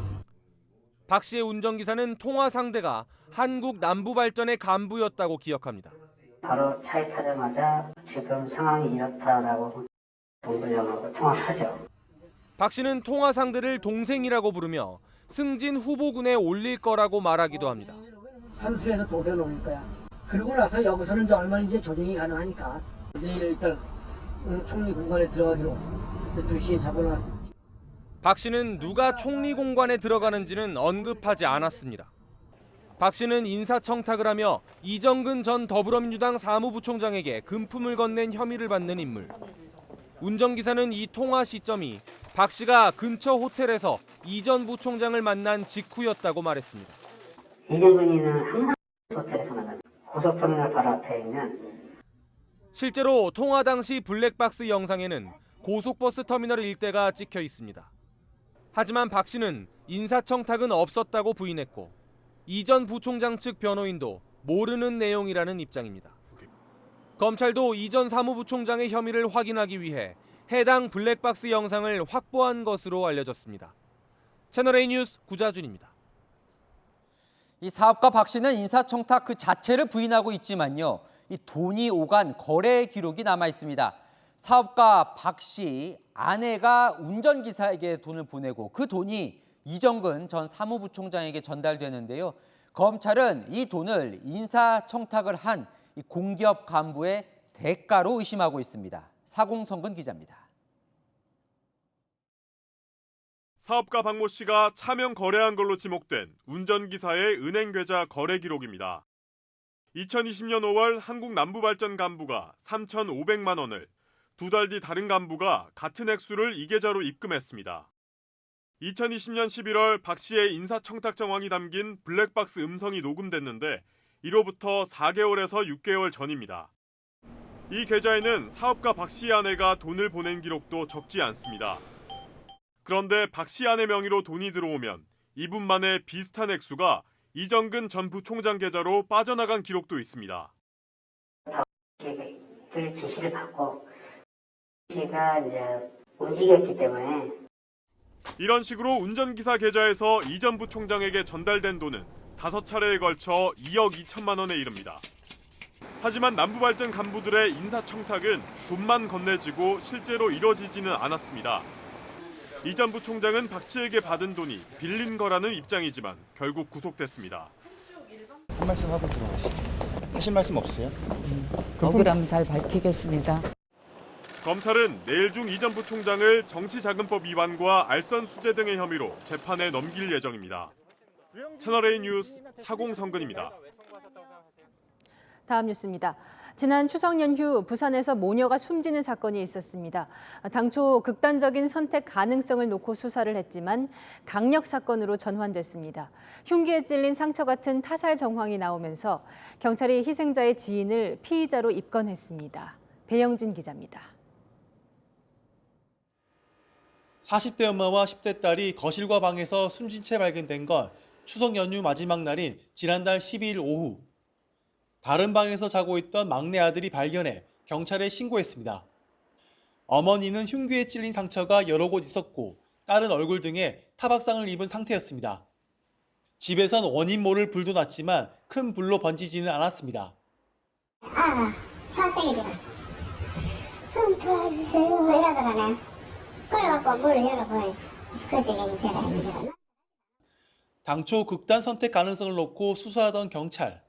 박 씨의 운전기사는 통화 상대가 한국 남부발전의 간부였다고 기억합니다. 바로 차에 타자마자 지금 상황이 이렇다라고 본부장하고 통화하죠. 박 씨는 통화 상대를 동생이라고 부르며 승진 후보군에 올릴 거라고 말하기도 합니다. 한수에서 동생을 올릴 거야. 그러고 나서 여기서는 이제 얼마나 이제 조정이 가능하니까 내일 일단 총리 공간에 들어가기로 2시에 잡아놨습니다. 박 씨는 누가 총리 공관에 들어가는지는 언급하지 않았습니다. 박 씨는 인사청탁을 하며 이정근 전 더불어민주당 사무부총장에게 금품을 건넨 혐의를 받는 인물. 운전기사는 이 통화 시점이 박 씨가 근처 호텔에서 이 전 부총장을 만난 직후였다고 말했습니다. 이정근이는 항상 호텔에서 만납니다. 고속터미널 바로 앞에 있는. 실제로 통화 당시 블랙박스 영상에는 고속버스 터미널 일대가 찍혀 있습니다. 하지만 박 씨는 인사청탁은 없었다고 부인했고 이 전 부총장 측 변호인도 모르는 내용이라는 입장입니다. 검찰도 이 전 사무부총장의 혐의를 확인하기 위해 해당 블랙박스 영상을 확보한 것으로 알려졌습니다. 채널A 뉴스 구자준입니다. 이 사업가 박 씨는 인사청탁 그 자체를 부인하고 있지만요. 이 돈이 오간 거래 기록이 남아 있습니다. 사업가 박 씨 아내가 운전기사에게 돈을 보내고 그 돈이 이정근 전 사무부총장에게 전달되는데요. 검찰은 이 돈을 인사청탁을 한 이 공기업 간부의 대가로 의심하고 있습니다. 사공성근 기자입니다. 사업가 박모 씨가 차명 거래한 걸로 지목된 운전기사의 은행 계좌 거래 기록입니다. 2020년 5월 한국남부발전 간부가 3,500만 원을, 2달 뒤 다른 간부가 같은 액수를 이 계좌로 입금했습니다. 2020년 11월 박 씨의 인사청탁 정황이 담긴 블랙박스 음성이 녹음됐는데 이로부터 4개월에서 6개월 전입니다. 이 계좌에는 사업가 박 씨의 아내가 돈을 보낸 기록도 적지 않습니다. 그런데 박 씨 아내 명의로 돈이 들어오면 2분 만에 비슷한 액수가 이정근 전 부총장 계좌로 빠져나간 기록도 있습니다. 그 지시를 받고 제가 이제 움직였기 때문에 이런 식으로 운전기사 계좌에서 이 전 부총장에게 전달된 돈은 5차례에 걸쳐 2억 2천만 원에 이릅니다. 하지만 남부발전 간부들의 인사청탁은 돈만 건네지고 실제로 이뤄지지는 않았습니다. 이 전 부총장은 박 씨에게 받은 돈이 빌린 거라는 입장이지만 결국 구속됐습니다. 한 말씀 하고 들어가시죠. 하실 말씀 없으세요? 억울함 잘 밝히겠습니다. 검찰은 내일 중 이 전 부총장을 정치자금법 위반과 알선 수재 등의 혐의로 재판에 넘길 예정입니다. 채널A 뉴스 사공성근입니다. 다음 뉴스입니다. 지난 추석 연휴 부산에서 모녀가 숨지는 사건이 있었습니다. 당초 극단적인 선택 가능성을 놓고 수사를 했지만 강력 사건으로 전환됐습니다. 흉기에 찔린 상처 같은 타살 정황이 나오면서 경찰이 희생자의 지인을 피의자로 입건했습니다. 배영진 기자입니다. 40대 엄마와 10대 딸이 거실과 방에서 숨진 채 발견된 건 추석 연휴 마지막 날인 지난달 12일 오후. 다른 방에서 자고 있던 막내 아들이 발견해 경찰에 신고했습니다. 어머니는 흉기에 찔린 상처가 여러 곳 있었고 딸은 얼굴 등에 타박상을 입은 상태였습니다. 집에선 원인 모를 불도 났지만 큰 불로 번지지는 않았습니다. 사생이다. 좀 도와주세요. 이러더라네. 그래갖고 문을 열어보니 그 지경이 되라 했는데. 당초 극단 선택 가능성을 놓고 수사하던 경찰.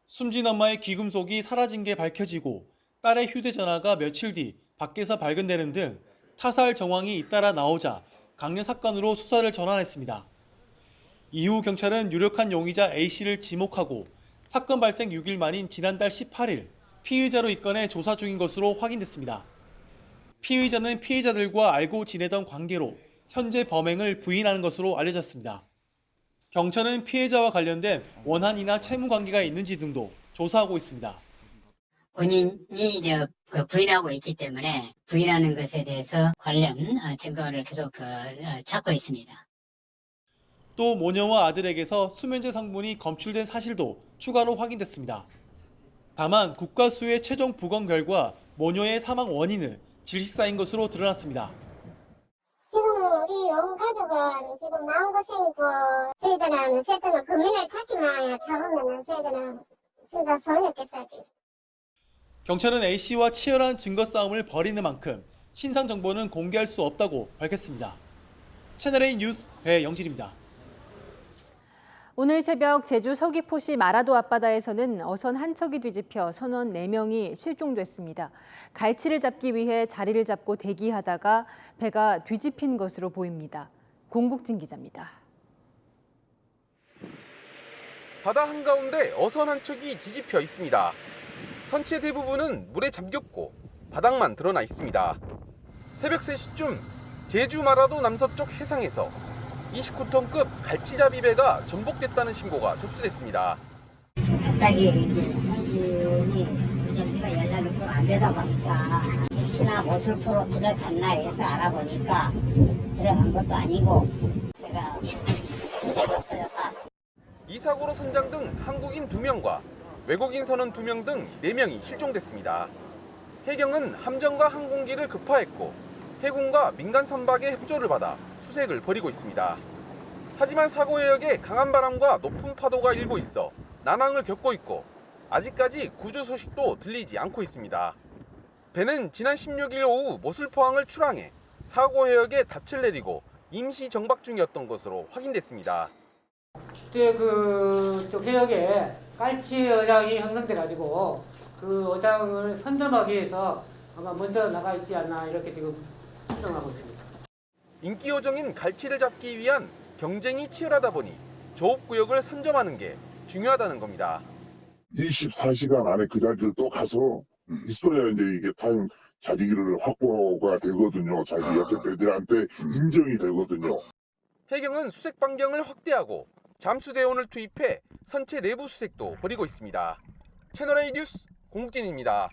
숨진 엄마의 귀금속이 사라진 게 밝혀지고 딸의 휴대전화가 며칠 뒤 밖에서 발견되는 등 타살 정황이 잇따라 나오자 강력 사건으로 수사를 전환했습니다. 이후 경찰은 유력한 용의자 A씨를 지목하고 사건 발생 6일 만인 지난달 18일 피의자로 입건해 조사 중인 것으로 확인됐습니다. 피의자는 피해자들과 알고 지내던 관계로 현재 범행을 부인하는 것으로 알려졌습니다. 경찰은 피해자와 관련된 원한이나 채무 관계가 있는지 등도 조사하고 있습니다. 본인이 부인하고 있기 때문에 부인하는 것에 대해서 관련 증거를 계속 찾고 있습니다. 또 모녀와 아들에게서 수면제 성분이 검출된 사실도 추가로 확인됐습니다. 다만 국과수의 최종 부검 결과 모녀의 사망 원인은 질식사인 것으로 드러났습니다. 지금 우리 온 가족은 지금 마음고생이고 저희들은 어쨌든 금민을 찾기만 잡으면 저희들은 진짜 소용이 없겠어요. 경찰은 A씨와 치열한 증거 싸움을 벌이는 만큼 신상 정보는 공개할 수 없다고 밝혔습니다. 채널A 뉴스 배영진입니다. 오늘 새벽 제주 서귀포시 마라도 앞바다에서는 어선 한 척이 뒤집혀 선원 4명이 실종됐습니다. 갈치를 잡기 위해 자리를 잡고 대기하다가 배가 뒤집힌 것으로 보입니다. 공국진 기자입니다. 바다 한가운데 어선 한 척이 뒤집혀 있습니다. 선체 대부분은 물에 잠겼고 바닥만 드러나 있습니다. 새벽 3시쯤 제주 마라도 남서쪽 해상에서 29톤급 갈치잡이 배가 전복됐다는 신고가 접수됐습니다. 갑자기 우리가 연락이 좀 안 되다 보니까 혹시나 모슬포로 들어갔나 해서 알아보니까 들어간 것도 아니고 제가 없어졌다. 이 사고로 선장 등 한국인 2명과 외국인 선원 2명 등 4명이 실종됐습니다. 해경은 함정과 항공기를 급파했고 해군과 민간 선박의 협조를 받아 수색을 벌이고 있습니다. 하지만 사고 해역에 강한 바람과 높은 파도가 일고 있어 난항을 겪고 있고 아직까지 구조 소식도 들리지 않고 있습니다. 배는 지난 16일 오후 모슬포항을 출항해 사고 해역에 닻을 내리고 임시 정박 중이었던 것으로 확인됐습니다. 그때 그쪽 해역에 갈치 어장이 형성돼가지고 그 어장을 선점하기 위해서 아마 먼저 나가 있지 않나 이렇게 지금 추정하고 있습니다. 인기 요정인 갈치를 잡기 위한 경쟁이 치열하다 보니 조업구역을 선점하는 게 중요하다는 겁니다. 24시간 안에 그 자리를 또 가서 있어야 이제 이게 타임 자리를 확보가 되거든요. 자기 옆에 배들한테 인정이 되거든요. 해경은 수색 반경을 확대하고 잠수대원을 투입해 선체 내부 수색도 벌이고 있습니다. 채널A 뉴스 공국진입니다.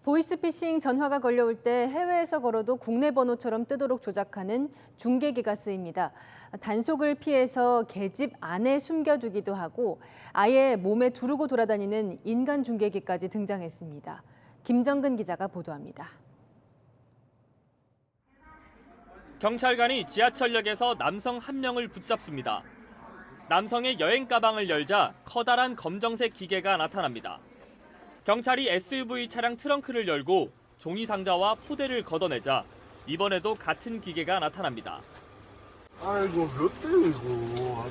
보이스피싱 전화가 걸려올 때 해외에서 걸어도 국내 번호처럼 뜨도록 조작하는 중계기가 쓰입니다. 단속을 피해서 계집 안에 숨겨두기도 하고 아예 몸에 두르고 돌아다니는 인간 중계기까지 등장했습니다. 김정근 기자가 보도합니다. 경찰관이 지하철역에서 남성 한 명을 붙잡습니다. 남성의 여행 가방을 열자 커다란 검정색 기계가 나타납니다. 경찰이 SUV 차량 트렁크를 열고 종이 상자와 포대를 걷어내자 이번에도 같은 기계가 나타납니다. 아이고 몇 대 이거.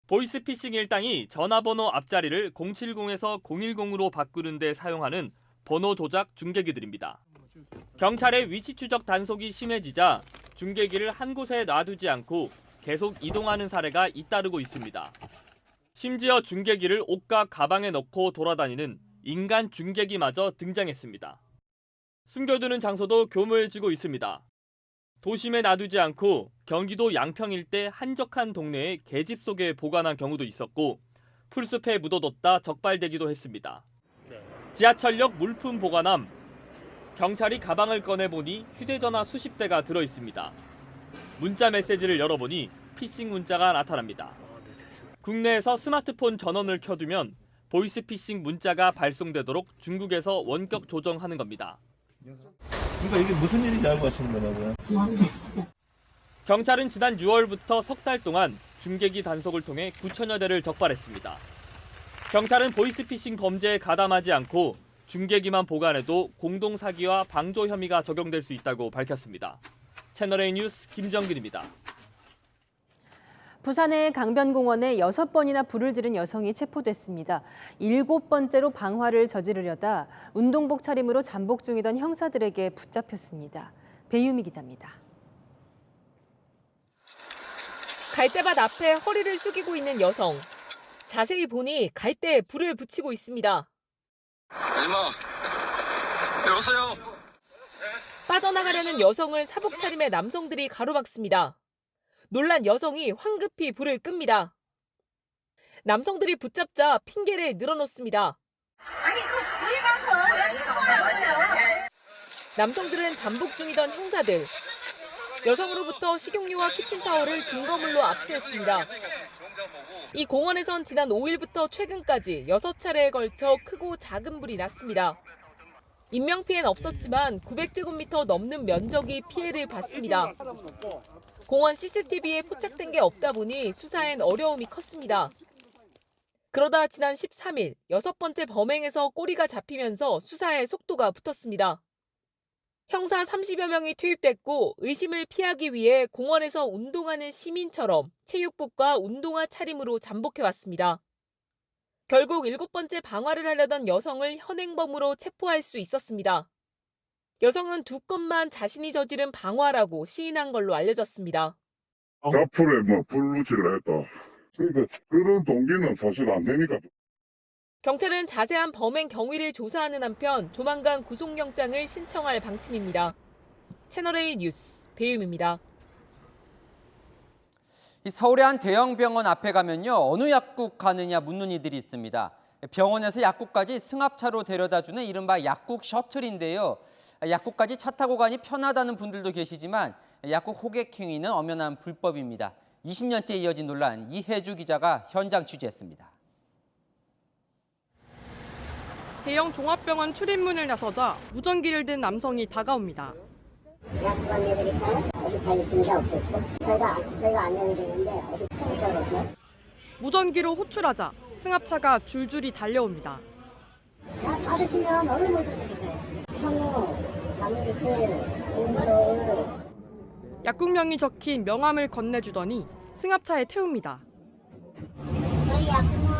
보이스피싱 일당이 전화번호 앞자리를 070에서 010으로 바꾸는 데 사용하는 번호 조작 중계기들입니다. 경찰의 위치 추적 단속이 심해지자 중계기를 한 곳에 놔두지 않고 계속 이동하는 사례가 잇따르고 있습니다. 심지어 중계기를 옷과 가방에 넣고 돌아다니는 인간 중계기마저 등장했습니다. 숨겨두는 장소도 교묘해지고 있습니다. 도심에 놔두지 않고 경기도 양평 일대 한적한 동네의 계집 속에 보관한 경우도 있었고 풀숲에 묻어뒀다 적발되기도 했습니다. 지하철역 물품 보관함. 경찰이 가방을 꺼내보니 휴대전화 수십 대가 들어있습니다. 문자 메시지를 열어보니 피싱 문자가 나타납니다. 국내에서 스마트폰 전원을 켜두면 보이스피싱 문자가 발송되도록 중국에서 원격 조정하는 겁니다. 그러니까 이게 무슨 일인지 알고 하시는 거냐고요? 경찰은 지난 6월부터 석 달 동안 중계기 단속을 통해 9천여 대를 적발했습니다. 경찰은 보이스피싱 범죄에 가담하지 않고 중계기만 보관해도 공동사기와 방조 혐의가 적용될 수 있다고 밝혔습니다. 채널A 뉴스 김정근입니다. 부산의 강변공원에 6번이나 불을 지른 여성이 체포됐습니다. 7번째로 방화를 저지르려다 운동복 차림으로 잠복 중이던 형사들에게 붙잡혔습니다. 배유미 기자입니다. 갈대밭 앞에 허리를 숙이고 있는 여성. 자세히 보니 갈대에 불을 붙이고 있습니다. 이마, 여보세요? 빠져나가려는 여성을 사복 차림의 남성들이 가로막습니다. 놀란 여성이 황급히 불을 끕니다. 남성들이 붙잡자 핑계를 늘어놓습니다. 아니, 불이 나서. 남성들은 잠복 중이던 형사들. 여성으로부터 식용유와 키친타월을 증거물로 압수했습니다. 이 공원에선 지난 5일부터 최근까지 6차례에 걸쳐 크고 작은 불이 났습니다. 인명피해는 없었지만 900제곱미터 넘는 면적이 피해를 봤습니다. 공원 CCTV에 포착된 게 없다 보니 수사엔 어려움이 컸습니다. 그러다 지난 13일 6번째 범행에서 꼬리가 잡히면서 수사에 속도가 붙었습니다. 형사 30여 명이 투입됐고 의심을 피하기 위해 공원에서 운동하는 시민처럼 체육복과 운동화 차림으로 잠복해왔습니다. 결국 7번째 방화를 하려던 여성을 현행범으로 체포할 수 있었습니다. 여성은 2건만 자신이 저지른 방화라고 시인한 걸로 알려졌습니다. 자풀에 불루치를 했다. 그러니까 그런 동기는 사실 안 되니까. 경찰은 자세한 범행 경위를 조사하는 한편 조만간 구속영장을 신청할 방침입니다. 채널A 뉴스 배유미입니다. 서울의 한 대형 병원 앞에 가면요, 어느 약국 가느냐 묻는 이들이 있습니다. 병원에서 약국까지 승합차로 데려다주는 이른바 약국 셔틀인데요. 약국까지 차 타고 가니 편하다는 분들도 계시지만 약국 호객 행위는 엄연한 불법입니다. 20년째 이어진 논란, 이혜주 기자가 현장 취재했습니다. 대형 종합병원 출입문을 나서자 무전기를 든 남성이 다가옵니다. 약국 안내드릴까요? 어디 가 있는 게 없었어? 저희가 안내를 드리는데 어디 가셨어요? 무전기로 호출하자 승합차가 줄줄이 달려옵니다. 받으시면 어느 곳에 드릴까요? 청로, 잠실, 공로. 약국명이 적힌 명함을 건네주더니 승합차에 태웁니다. 저희 약국은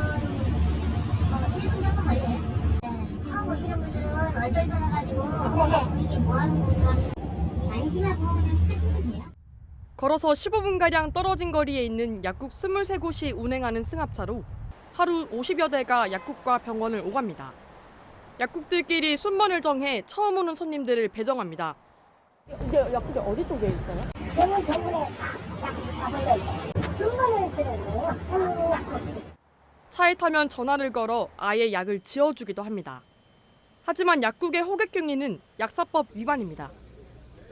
1분 정도 걸려요. 처음 오시는 분들은 얼떨떨해가지고 이게 뭐 하는 건지 안심하고 그냥 타시면 돼요. 걸어서 15분가량 떨어진 거리에 있는 약국 23곳이 운행하는 승합차로 하루 50여 대가 약국과 병원을 오갑니다. 약국들끼리 순번을 정해 처음 오는 손님들을 배정합니다. 이게 약국이 어디 쪽에 있어요? 병원에 가보려 있어요. 순번을 쓰는데요. 차에 타면 전화를 걸어 아예 약을 지어주기도 합니다. 하지만 약국의 호객행위는 약사법 위반입니다.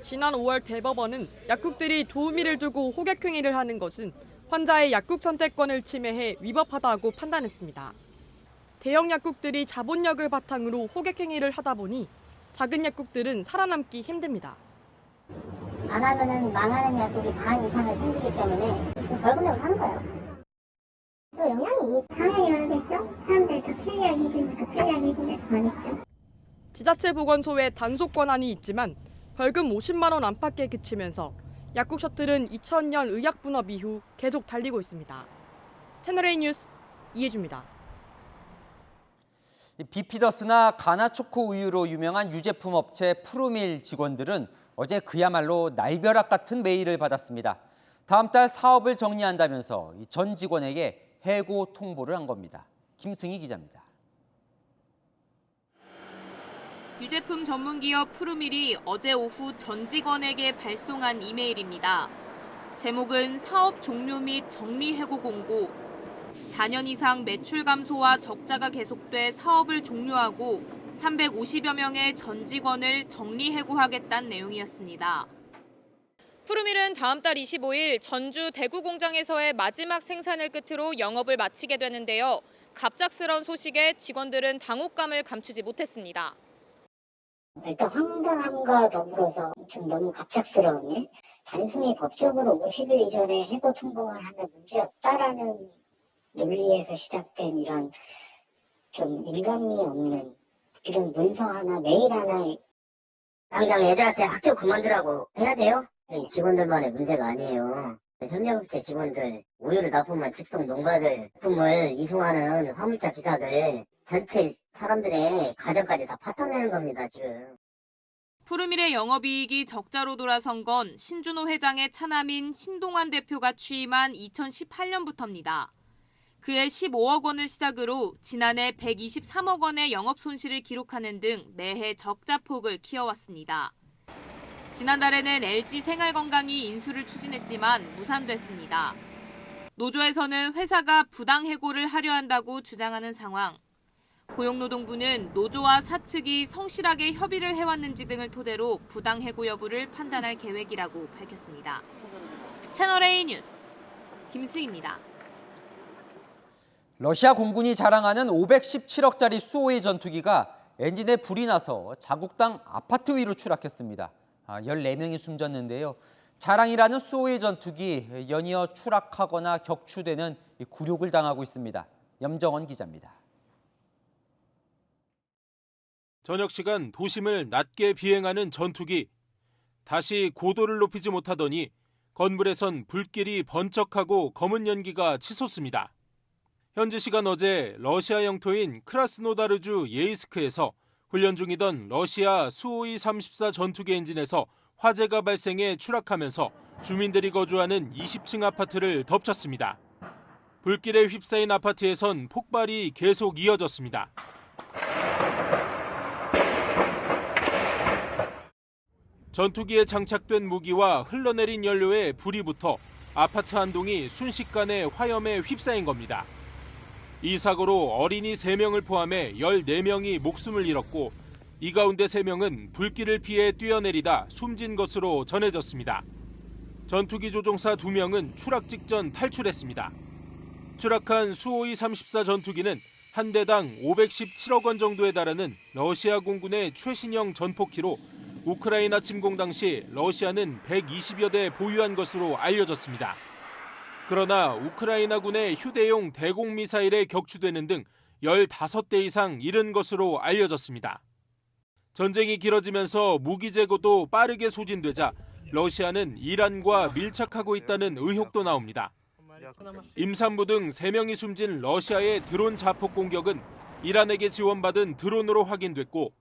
지난 5월 대법원은 약국들이 도우미를 두고 호객행위를 하는 것은 환자의 약국 선택권을 침해해 위법하다고 판단했습니다. 대형 약국들이 자본력을 바탕으로 호객행위를 하다 보니 작은 약국들은 살아남기 힘듭니다. 안 하면은 망하는 약국이 반 이상은 생기기 때문에 벌금 내고 사는 거예요. 또 영향이 당연히 오르겠죠. 사람들이 더 편리하게 해주니까 편리하게 해주니까 더 하겠죠. 지자체 보건소에 단속 권한이 있지만 벌금 50만 원 안팎에 그치면서 약국 셔틀은 2000년 의약 분업 이후 계속 달리고 있습니다. 채널A 뉴스 이혜주입니다. 비피더스나 가나초코 우유로 유명한 유제품 업체 푸르밀 직원들은 어제 그야말로 날벼락 같은 메일을 받았습니다. 다음 달 사업을 정리한다면서 전 직원에게 해고 통보를 한 겁니다. 김승희 기자입니다. 유제품 전문기업 푸르밀이 어제 오후 전 직원에게 발송한 이메일입니다. 제목은 사업 종료 및 정리 해고 공고, 4년 이상 매출 감소와 적자가 계속돼 사업을 종료하고 350여 명의 전 직원을 정리 해고하겠다는 내용이었습니다. 푸르밀은 다음 달 25일 전주 대구 공장에서의 마지막 생산을 끝으로 영업을 마치게 되는데요. 갑작스러운 소식에 직원들은 당혹감을 감추지 못했습니다. 일단 황당함과 더불어서 좀 너무 갑작스러우니 단순히 법적으로 50일 이전에 해고 통보만 하면 문제없다라는 논리에서 시작된 이런 좀 인간미 없는 이런 문서 하나, 메일 하나 당장 애들한테 학교 그만두라고 해야 돼요? 이 직원들만의 문제가 아니에요. 협력업체 직원들, 우유를 납품한 직송 농가들, 품을 이송하는 화물차 기사들, 전체 사람들의 가정까지 다 파탄내는 겁니다, 지금. 푸르밀의 영업이익이 적자로 돌아선 건 신준호 회장의 차남인 신동환 대표가 취임한 2018년부터입니다. 그해 15억 원을 시작으로 지난해 123억 원의 영업 손실을 기록하는 등 매해 적자 폭을 키워왔습니다. 지난달에는 LG 생활건강이 인수를 추진했지만 무산됐습니다. 노조에서는 회사가 부당 해고를 하려 한다고 주장하는 상황. 고용노동부는 노조와 사측이 성실하게 협의를 해왔는지 등을 토대로 부당 해고 여부를 판단할 계획이라고 밝혔습니다. 채널A 뉴스 김승희입니다. 러시아 공군이 자랑하는 517억짜리 수호의 전투기가 엔진에 불이 나서 자국당 아파트 위로 추락했습니다. 14명이 숨졌는데요. 자랑이라는 수호의 전투기 연이어 추락하거나 격추되는 굴욕을 당하고 있습니다. 염정원 기자입니다. 저녁 시간 도심을 낮게 비행하는 전투기. 다시 고도를 높이지 못하더니 건물에선 불길이 번쩍하고 검은 연기가 치솟습니다. 현지 시간 어제 러시아 영토인 크라스노다르주 예이스크에서 훈련 중이던 러시아 수호이 34 전투기 엔진에서 화재가 발생해 추락하면서 주민들이 거주하는 20층 아파트를 덮쳤습니다. 불길에 휩싸인 아파트에선 폭발이 계속 이어졌습니다. 전투기에 장착된 무기와 흘러내린 연료에 불이 붙어 아파트 한 동이 순식간에 화염에 휩싸인 겁니다. 이 사고로 어린이 3명을 포함해 14명이 목숨을 잃었고 이 가운데 3명은 불길을 피해 뛰어내리다 숨진 것으로 전해졌습니다. 전투기 조종사 2명은 추락 직전 탈출했습니다. 추락한 수호이 34 전투기는 한 대당 517억 원 정도에 달하는 러시아 공군의 최신형 전폭기로 우크라이나 침공 당시 러시아는 120여 대 보유한 것으로 알려졌습니다. 그러나 우크라이나군의 휴대용 대공 미사일에 격추되는 등 15대 이상 잃은 것으로 알려졌습니다. 전쟁이 길어지면서 무기 재고도 빠르게 소진되자 러시아는 이란과 밀착하고 있다는 의혹도 나옵니다. 임산부 등 3명이 숨진 러시아의 드론 자폭 공격은 이란에게 지원받은 드론으로 확인됐고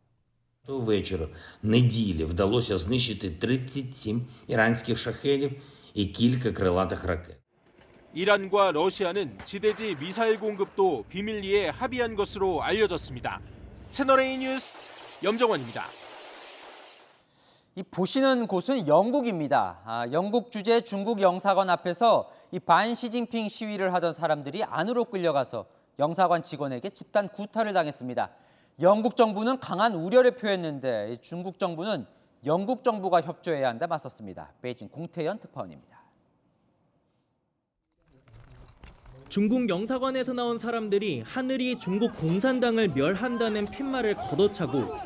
Ввечері неділі вдалося знищити 37 іранських шахедів і кілька крилатих ракет. 이란과 러시아는 지대지 미사일 공급도 비밀리에 합의한 것으로 알려졌습니다. 채널A 뉴스 염정원입니다. 이 보시는 곳은 영국입니다. 영국 주재 중국 영사관 앞에서 이 반 시진핑 시위를 하던 사람들이 안으로 끌려가서 영사관 직원에게 집단 구타를 당했습니다. 영국 정부는 강한 우려를 표했는데 중국 정부는 영국 정부가 협조해야 한다 맞섰습니다. 베이징 공태현 특파원입니다. 중국 영사관에서 나온 사람들이 하늘이 중국 공산당을 멸한다는 팻말을 걷어차고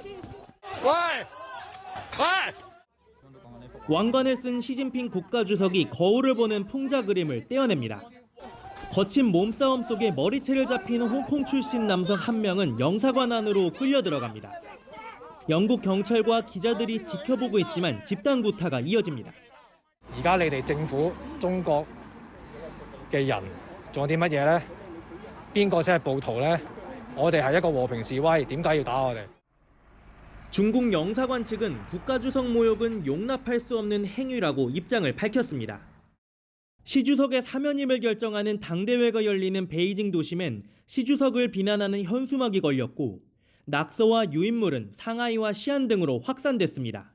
왕관을 쓴 시진핑 국가주석이 거울을 보는 풍자 그림을 떼어냅니다. 거친 몸싸움 속에 머리채를 잡힌 홍콩 출신 남성 한 명은 영사관 안으로 끌려 들어갑니다. 영국 경찰과 기자들이 지켜보고 있지만 집단 구타가 이어집니다. 而家你哋政府中國嘅人做啲乜嘢呢？邊個先係暴徒呢？我哋係一個和平示威，點解要打我哋？ 중국 영사관 측은 국가주석 모욕은 용납할 수 없는 행위라고 입장을 밝혔습니다. 시 주석의 사면임을 결정하는 당대회가 열리는 베이징 도심엔 시 주석을 비난하는 현수막이 걸렸고 낙서와 유인물은 상하이와 시안 등으로 확산됐습니다.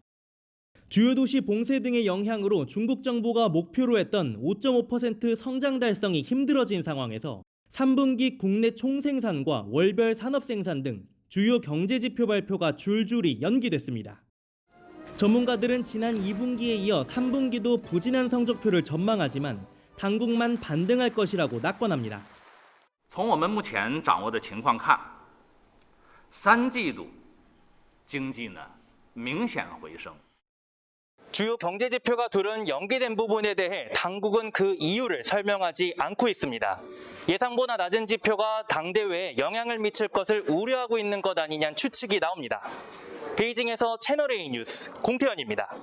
주요 도시 봉쇄 등의 영향으로 중국 정부가 목표로 했던 5.5% 성장 달성이 힘들어진 상황에서 3분기 국내 총생산과 월별 산업생산 등 주요 경제지표 발표가 줄줄이 연기됐습니다. 전문가들은 지난 2분기에 이어 3분기도 부진한 성적표를 전망하지만 당국만 반등할 것이라고 낙관합니다. 从我们目前掌握的情况看，三季度经济呢明显回升。 주요 경제지표가 둘은 연기된 부분에 대해 당국은 그 이유를 설명하지 않고 있습니다. 예상보다 낮은 지표가 당대회에 영향을 미칠 것을 우려하고 있는 것 아니냐는 추측이 나옵니다. 베이징에서 채널A 뉴스 공태현입니다.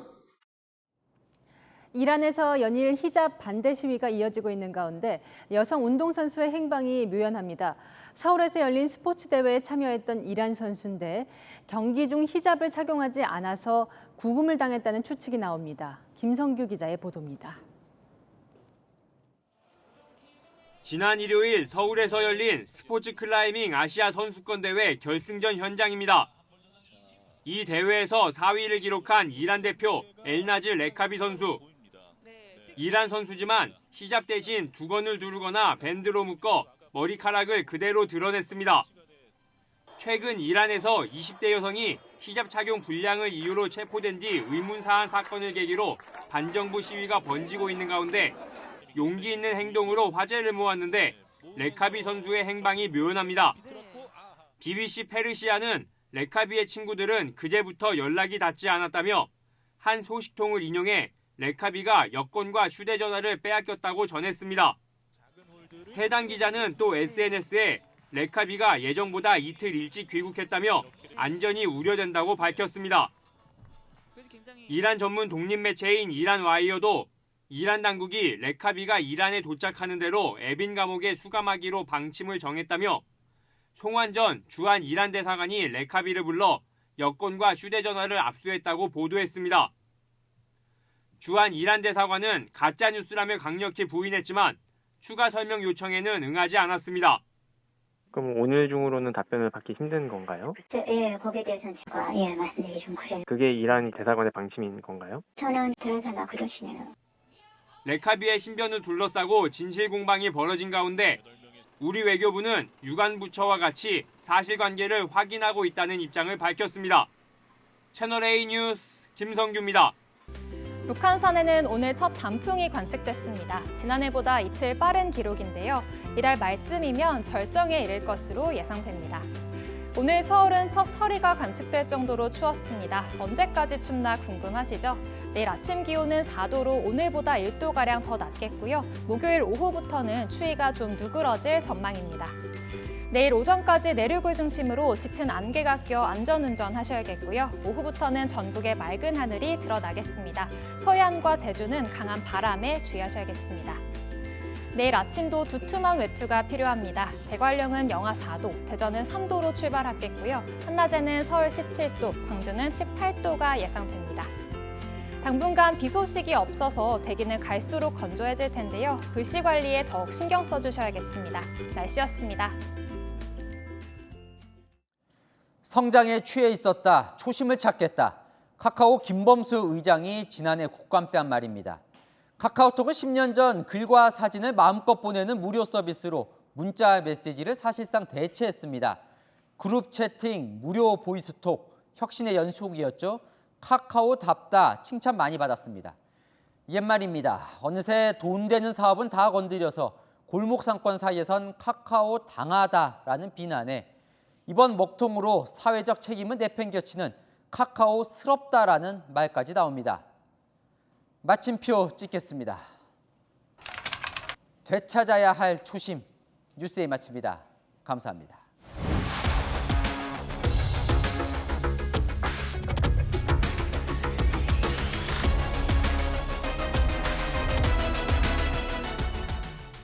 이란에서 연일 히잡 반대 시위가 이어지고 있는 가운데 여성 운동선수의 행방이 묘연합니다. 서울에서 열린 스포츠 대회에 참여했던 이란 선수인데 경기 중 히잡을 착용하지 않아서 구금을 당했다는 추측이 나옵니다. 김성규 기자의 보도입니다. 지난 일요일 서울에서 열린 스포츠 클라이밍 아시아 선수권 대회 결승전 현장입니다. 이 대회에서 4위를 기록한 이란 대표 엘나즈 레카비 선수. 이란 선수지만 히잡 대신 두건을 두르거나 밴드로 묶어 머리카락을 그대로 드러냈습니다. 최근 이란에서 20대 여성이 히잡 착용 불량을 이유로 체포된 뒤 의문사한 사건을 계기로 반정부 시위가 번지고 있는 가운데 용기 있는 행동으로 화제를 모았는데 레카비 선수의 행방이 묘연합니다. BBC 페르시아는 레카비의 친구들은 그제부터 연락이 닿지 않았다며 한 소식통을 인용해 레카비가 여권과 휴대전화를 빼앗겼다고 전했습니다. 해당 기자는 또 SNS에 레카비가 예정보다 이틀 일찍 귀국했다며 안전이 우려된다고 밝혔습니다. 이란 전문 독립 매체인 이란 와이어도 이란 당국이 레카비가 이란에 도착하는 대로 에빈 감옥에 수감하기로 방침을 정했다며 송환 전 주한 이란 대사관이 레카비를 불러 여권과 휴대전화를 압수했다고 보도했습니다. 주한 이란 대사관은 가짜뉴스라며 강력히 부인했지만 추가 설명 요청에는 응하지 않았습니다. 그럼 오늘 중으로는 답변을 받기 힘든 건가요? 예, 거기에 대해서는 제가 말씀드리기 좀 그래요. 그게 이란 대사관의 방침인 건가요? 저는 대사나 그러시네요. 레카비의 신변을 둘러싸고 진실 공방이 벌어진 가운데 우리 외교부는 유관 부처와 같이 사실관계를 확인하고 있다는 입장을 밝혔습니다. 채널A 뉴스 김성규입니다. 북한산에는 오늘 첫 단풍이 관측됐습니다. 지난해보다 이틀 빠른 기록인데요. 이달 말쯤이면 절정에 이를 것으로 예상됩니다. 오늘 서울은 첫 서리가 관측될 정도로 추웠습니다. 언제까지 춥나 궁금하시죠? 내일 아침 기온은 4도로 오늘보다 1도가량 더 낮겠고요. 목요일 오후부터는 추위가 좀 누그러질 전망입니다. 내일 오전까지 내륙을 중심으로 짙은 안개가 껴 안전운전 하셔야겠고요. 오후부터는 전국에 맑은 하늘이 드러나겠습니다. 서해안과 제주는 강한 바람에 주의하셔야겠습니다. 내일 아침도 두툼한 외투가 필요합니다. 대관령은 영하 4도, 대전은 3도로 출발하겠고요. 한낮에는 서울 17도, 광주는 18도가 예상됩니다. 당분간 비 소식이 없어서 대기는 갈수록 건조해질 텐데요. 불씨 관리에 더욱 신경 써주셔야겠습니다. 날씨였습니다. 성장에 취해 있었다. 초심을 찾겠다. 카카오 김범수 의장이 지난해 국감 때 한 말입니다. 카카오톡은 10년 전 글과 사진을 마음껏 보내는 무료 서비스로 문자 메시지를 사실상 대체했습니다. 그룹 채팅, 무료 보이스톡, 혁신의 연속이었죠. 카카오답다 칭찬 많이 받았습니다. 옛말입니다. 어느새 돈 되는 사업은 다 건드려서 골목 상권 사이에선 카카오 당하다라는 비난에 이번 먹통으로 사회적 책임을 내팽겨치는 카카오스럽다라는 말까지 나옵니다. 마침표 찍겠습니다. 되찾아야 할 초심, 뉴스에 마칩니다. 감사합니다.